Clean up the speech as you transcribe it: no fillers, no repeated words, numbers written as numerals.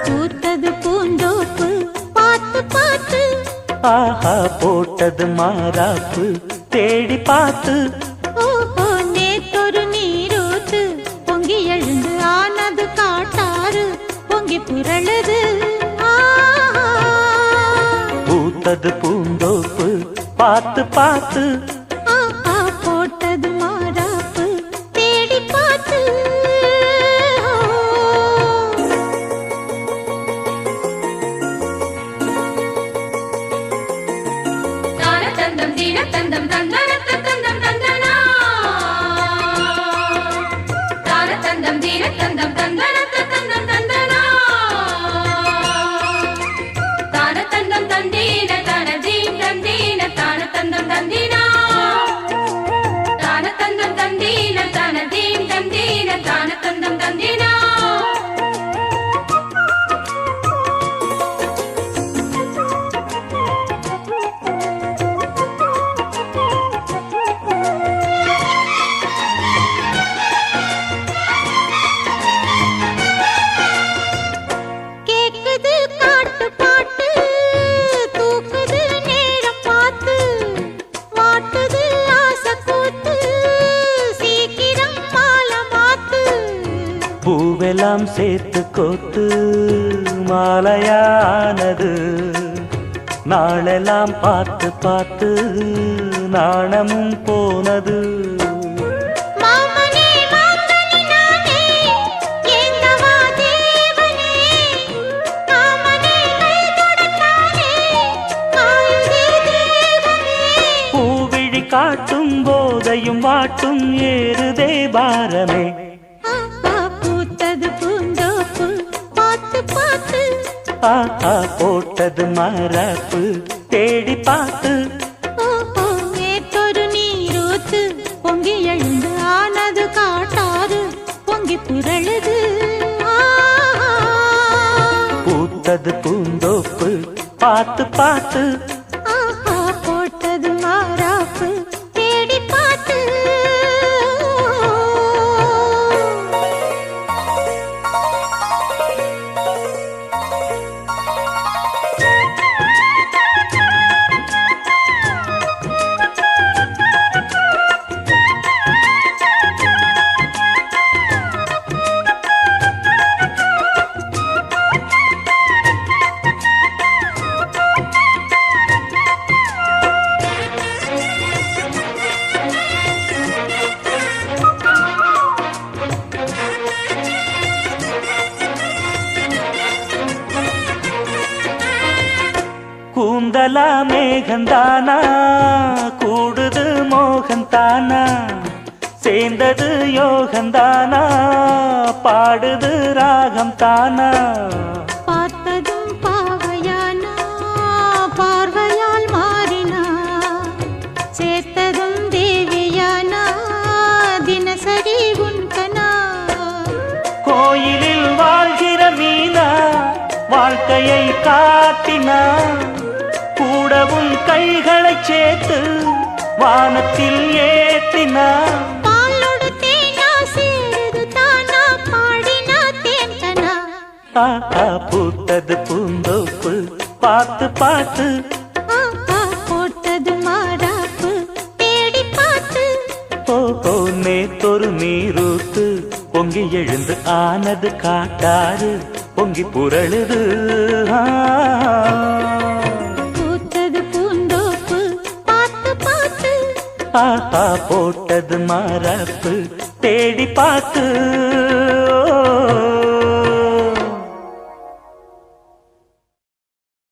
பூத்தது பூந்தோப்பு பார்த்து பார்த்து ஆஹா போட்டது மாறாப்பு தேடி பார்த்து ஓஹோ நேத்தொரு நீரூத்து பொங்கி எழுந்து ஆனது காட்டாறு பொங்கி புரளுது பூத்தது பூந்தோப்பு பார்த்து பார்த்து ஆஹா போட்டது மாறாப்பு தேடி பார்த்து தந்தம் தீன தந்தம் தந்தன தந்தம் தந்தனா தான தந்தம் தீன தந்தம் தந்தன தந்தம் தந்தனா தான தந்தம் தந்தீன தான தீம் தந்தீன தான தந்தம் தந்தீனா தான தந்தம் தந்தீன தான தீம் தந்தீன தான தந்தம் தந்தீனா பூவெல்லாம் சேர்த்து கோத்து மாலையானது நாளெல்லாம் பார்த்து பார்த்து நாணமும் போனது பூவிழி காட்டும் போதையும் வாட்டும் ஏறுதே பாரமே ஆஹா போட்டது மரப்பு தேடி பார்த்து ஓஹோ நேத்தொரு நீரூத்து பொங்கி எழுந்து ஆனது காட்டாறு பொங்கி புரளுது பூத்தது பூந்தோப்பு பார்த்து பார்த்து ஆஹா போட்டது மாறாப்பு தேடி பார்த்து கூந்தலா மேகந்தானா கூடுது மோகந்தானா சேர்ந்தது யோகந்தானா பாடுது ராகம் தானா பார்த்ததும் பாவையானா பார்வையால் மாறினா சேர்த்ததும் தேவியானா தினசரி உன்கனா கோயிலில் வாழ்கிற மீனா வாழ்க்கையை காட்டினா கூடவும் கைகளை சேர்த்து வானத்தில் ஏத்தினா பாலோடு தேனா சேருது தானா பாடினா தேன்கனா ஆஹா பூத்தது பூந்தோப்பு பார்த்து பார்த்து ஆஹா போட்டது மாறாப்பு தேடி பார்த்து ஓஹோ நேத்தொரு நீரூத்து பொங்கி எழுந்து ஆனது காட்டாறு பொங்கி புரளுது பூத்தது பூந்தோப்பு பார்த்து பார்த்து ஆஹா போட்டது மரப்பு தேடி பார்த்து